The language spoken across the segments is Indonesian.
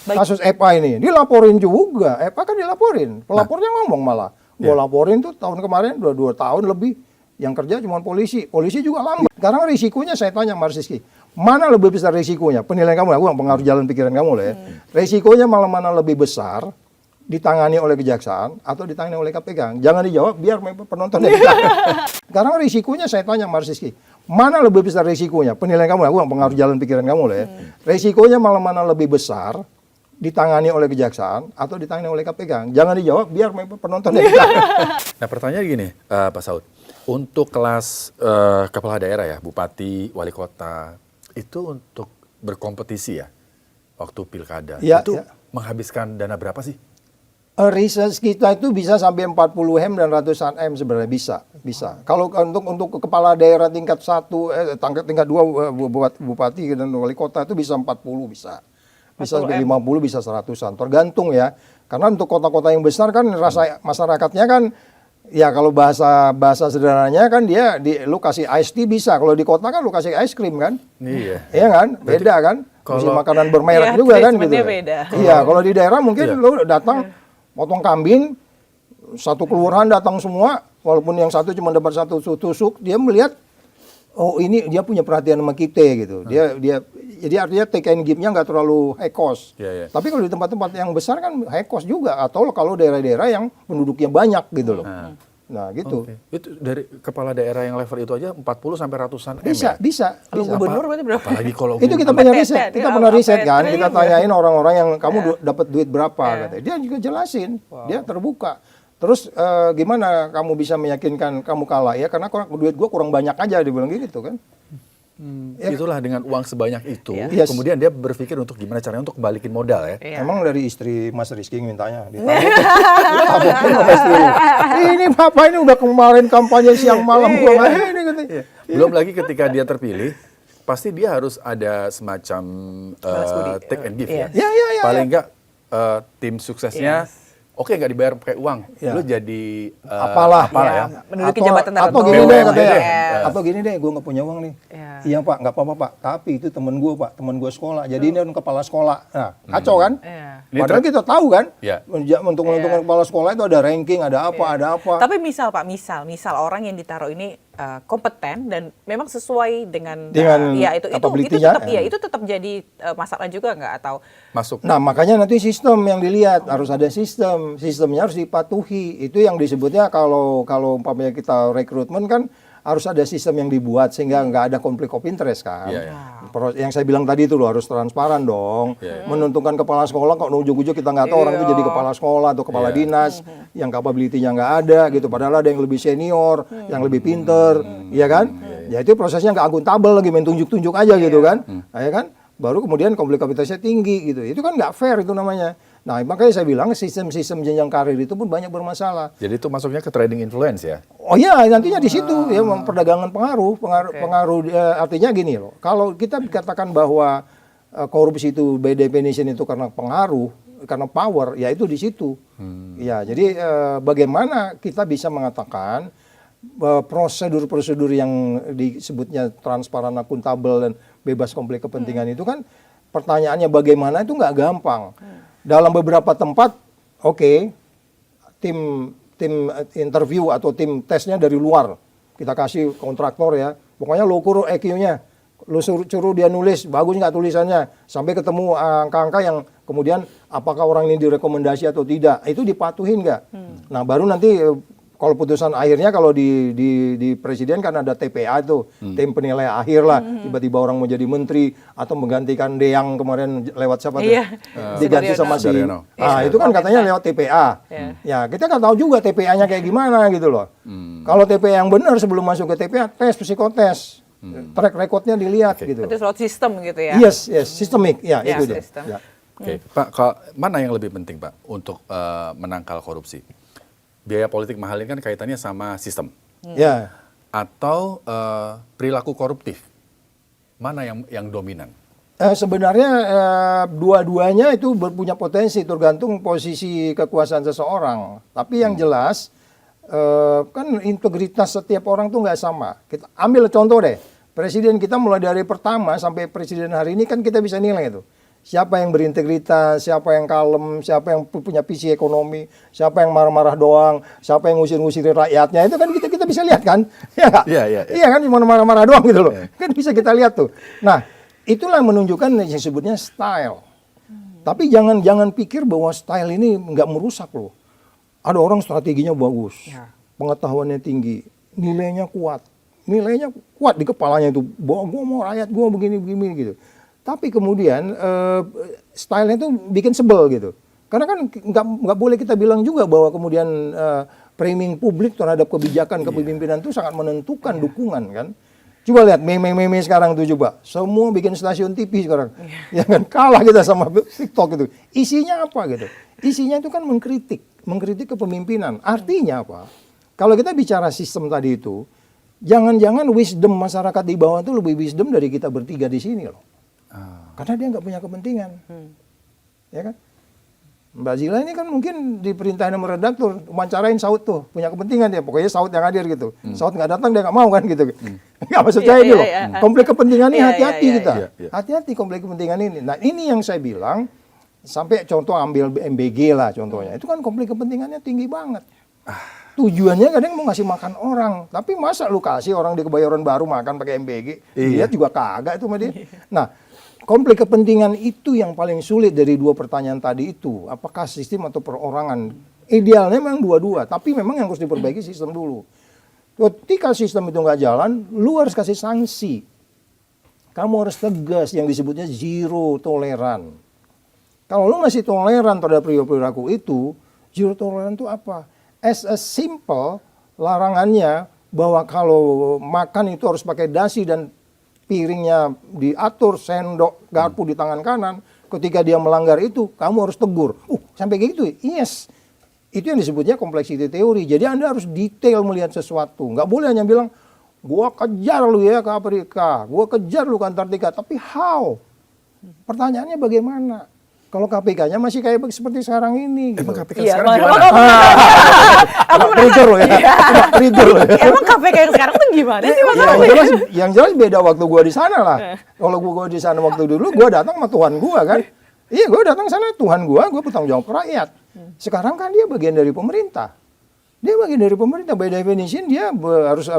kasus EPA ini. Dilaporin juga. EPA kan dilaporin. Pelapornya ngomong malah. Gua laporin tuh tahun kemarin, 2 tahun lebih. Yang kerja cuma polisi. Polisi juga lambat. Sekarang risikonya saya tanya Mas Rizky. Mana lebih besar risikonya? Penilaian kamu, aku nggak pengaruh jalan pikiran kamu lah ya. Risikonya malah mana lebih besar ditangani oleh kejaksaan atau ditangani oleh KPK? Jangan dijawab biar penonton yang Sekarang risikonya saya tanya Mas Rizky. Mana lebih besar risikonya? Penilaian kamu, aku nggak pengaruh jalan pikiran kamu lah ya. Risikonya malah mana lebih besar ditangani oleh kejaksaan atau ditangani oleh KPK? Jangan dijawab biar penonton yang Nah pertanyaan gini Pak Saud. Untuk kelas kepala daerah ya, bupati, wali kota, itu untuk berkompetisi ya waktu pilkada. Itu menghabiskan dana berapa sih? Research kita itu bisa sampai 40 M dan ratusan M sebenarnya bisa. Kalau untuk kepala daerah tingkat 1, tingkat 2 bupati dan wali kota itu bisa 40 bisa sampai 50 bisa 100-an tergantung ya. Karena untuk kota-kota yang besar kan rasa masyarakatnya kan ya kalau bahasa sederhananya kan dia lu kasih ice tea bisa, kalau di kota kan lu kasih es krim kan? Iya kan? Beda kan? Kalau makanan bermerek juga kan gitu. Iya, kalau di daerah mungkin lu datang potong kambing, satu kelurahan datang semua, walaupun yang satu cuma dapat 1 tusuk, dia melihat oh ini dia punya perhatian sama kita gitu. Jadi artinya take and give-nya nggak terlalu high cost. Tapi kalau di tempat-tempat yang besar kan high cost juga, atau kalau daerah-daerah yang penduduknya banyak gitu loh. Nah gitu. Itu dari kepala daerah yang level itu aja 40 sampai ratusan M bisa, ya? bisa. Kalau gubernur berarti berapa? Apalagi kalau itu kita punya riset, kita pernah riset kan, kita tanyain orang-orang yang kamu dapat duit berapa, katanya. Dia juga jelasin, dia terbuka. Terus gimana kamu bisa meyakinkan kamu kalah ya? Karena duit gua kurang banyak aja, dibilang gitu kan. Itulah dengan uang sebanyak itu, kemudian dia berpikir untuk gimana caranya untuk kembalikin modal ya. Emang dari istri Mas Rizky mintanya. Ini Bapak ini udah kemarin kampanye siang malam gua ini katanya. Belum lagi ketika dia terpilih, pasti dia harus ada semacam take and give ya. Paling enggak tim suksesnya oke nggak dibayar pakai uang, lu jadi apalah ya. Menduduki jabatan tertentu. Atau gini deh katanya, atau gini deh, gue nggak punya uang nih. Iya Pak, nggak apa-apa Pak, tapi itu temen gue Pak, temen gue sekolah, jadi ini kepala sekolah. Nah, kacau kan? Padahal kita tahu kan, untuk kepala sekolah itu ada ranking, ada apa. Tapi misal Pak, misal orang yang ditaruh ini kompeten dan memang sesuai dengan ya itu tetap jadi masalah juga nggak atau masuk. Nah makanya nanti sistem yang dilihat harus ada sistemnya harus dipatuhi. Itu yang disebutnya kalau umpamanya kita rekrutmen kan harus ada sistem yang dibuat sehingga nggak ada konflik of interest kan. Yang saya bilang tadi itu loh harus transparan dong. Menentukan kepala sekolah kok ujung-ujung kita nggak tahu orang itu jadi kepala sekolah atau kepala dinas yang capability-nya nggak ada gitu. Padahal ada yang lebih senior, yang lebih pinter, ya kan? Ya itu prosesnya nggak akuntabel lagi, main tunjuk-tunjuk aja gitu kan, ya kan? Baru kemudian konflik of interest-nya tinggi gitu. Itu kan nggak fair itu namanya. Nah, makanya saya bilang sistem-sistem jenjang karir itu pun banyak bermasalah. Jadi itu masuknya ke trading influence ya? Oh iya, nantinya di situ ya perdagangan pengaruh artinya gini loh. Kalau kita katakan bahwa korupsi itu by definition itu karena pengaruh, karena power, ya itu di situ. Ya, jadi bagaimana kita bisa mengatakan prosedur-prosedur yang disebutnya transparan, akuntabel dan bebas konflik kepentingan itu kan pertanyaannya bagaimana itu nggak gampang. Dalam beberapa tempat, tim interview atau tim tesnya dari luar. Kita kasih kontraktor ya. Pokoknya lo ukur EQ-nya. Lo suruh dia nulis, bagus nggak tulisannya. Sampai ketemu angka-angka yang kemudian apakah orang ini direkomendasi atau tidak. Itu dipatuhin nggak? Nah baru nanti kalau putusan akhirnya kalau di presiden kan ada TPA itu, tim penilai akhir lah. Tiba-tiba orang mau jadi menteri atau menggantikan Deyang kemarin lewat siapa tuh? Diganti sama si. Nah itu kan katanya lewat TPA. Ya kita nggak tahu juga TPA-nya kayak gimana gitu loh. Kalau TPA yang benar sebelum masuk ke TPA tes psikotes, track record-nya dilihat gitu. Itu soal sistem gitu ya? Yes, sistemik. Ya itu dia. Pak, mana yang lebih penting Pak untuk menangkal korupsi? Biaya politik mahal ini kan kaitannya sama sistem. Atau perilaku koruptif. Mana yang dominan? Sebenarnya dua-duanya itu punya potensi tergantung posisi kekuasaan seseorang. Tapi yang jelas kan integritas setiap orang tuh nggak sama. Kita ambil contoh deh. Presiden kita mulai dari pertama sampai presiden hari ini kan kita bisa nilai itu. Siapa yang berintegritas, siapa yang kalem, siapa yang punya visi ekonomi, siapa yang marah-marah doang, siapa yang ngusir-ngusirin rakyatnya, itu kan kita bisa lihat kan? Ya nggak? Iya kan, cuma marah-marah doang gitu loh. Kan bisa kita lihat tuh. Nah, itulah yang menunjukkan yang disebutnya style. Tapi jangan pikir bahwa style ini nggak merusak loh. Ada orang strateginya bagus, pengetahuannya tinggi, nilainya kuat di kepalanya itu. Bahwa gue mau rakyat gue begini gitu. Tapi kemudian stylenya itu bikin sebel gitu. Karena kan nggak boleh kita bilang juga bahwa kemudian framing publik terhadap kebijakan kepemimpinan itu sangat menentukan dukungan kan. Coba lihat meme sekarang tuh coba. Semua bikin stasiun TV sekarang. Ya kan kalah kita sama TikTok itu. Isinya apa gitu? Isinya itu kan mengkritik kepemimpinan. Artinya apa? Kalau kita bicara sistem tadi itu, jangan-jangan wisdom masyarakat di bawah itu lebih wisdom dari kita bertiga di sini loh. Karena dia nggak punya kepentingan, ya kan? Mbak Zila ini kan mungkin diperintahin sama redaktur, wawancarain Saud tuh, punya kepentingan dia, pokoknya Saud yang hadir gitu. Saud nggak datang dia nggak mau kan gitu. Nggak maksud saya ini loh, konflik kepentingan ini hati-hati kita, hati-hati konflik kepentingan ini. Nah ini yang saya bilang, sampai contoh ambil MBG lah contohnya, itu kan konflik kepentingannya tinggi banget. Tujuannya kadang mau ngasih makan orang, tapi masa lu kasih orang di Kebayoran Baru makan pakai MBG, dia juga kagak itu sama dia. Nah, konflik kepentingan itu yang paling sulit dari dua pertanyaan tadi itu, apakah sistem atau perorangan? Idealnya memang dua-dua, tapi memang yang harus diperbaiki sistem dulu. Ketika sistem itu nggak jalan, lu harus kasih sanksi. Kamu harus tegas yang disebutnya zero toleran. Kalau lu masih toleran terhadap perilaku itu, zero toleran itu apa? As a simple larangannya bahwa kalau makan itu harus pakai dasi dan piringnya diatur, sendok, garpu di tangan kanan. Ketika dia melanggar itu, kamu harus tegur. Sampai kayak gitu? Yes. Itu yang disebutnya complexity theory. Jadi Anda harus detail melihat sesuatu. Nggak boleh hanya bilang, gua kejar lu ya ke Afrika, gua kejar lu ke Antartika. Tapi how? Pertanyaannya bagaimana? Kalau KPK-nya masih kayak seperti sekarang ini. Emang gitu. KPK sekarang gimana? Trigger loh ya. Trigger loh ya. Emang KPK yang sekarang tuh gimana sih Mas? Yang jelas beda waktu gua di sana lah. Kalau gua di sana waktu dulu, gua datang sama Tuhan gua kan. Iya, gua datang sana Tuhan gua bertanggung jawab ke rakyat. Sekarang kan dia bagian dari pemerintah. Dia bagian dari pemerintah, by definition dia harus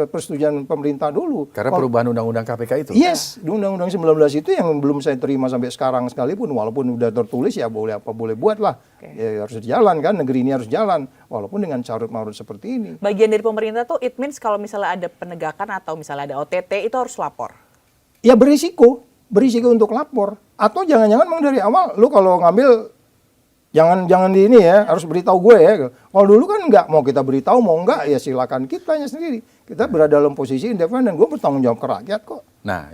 persetujuan pemerintah dulu. Karena perubahan undang-undang KPK itu? Yes, undang-undang 19 itu yang belum saya terima sampai sekarang sekalipun, walaupun udah tertulis ya boleh apa boleh buat lah. Ya, harus jalan kan, negeri ini harus jalan, walaupun dengan carut-marut seperti ini. Bagian dari pemerintah tuh it means kalau misalnya ada penegakan atau misalnya ada OTT itu harus lapor? Ya berisiko untuk lapor. Atau jangan-jangan memang dari awal, lu kalau ngambil Jangan di ini ya, harus beritahu gue ya. Kalau dulu kan enggak, mau kita beritahu mau enggak ya silakan kitanya sendiri. Kita berada dalam posisi independen, gue bertanggung jawab ke rakyat kok. Nah,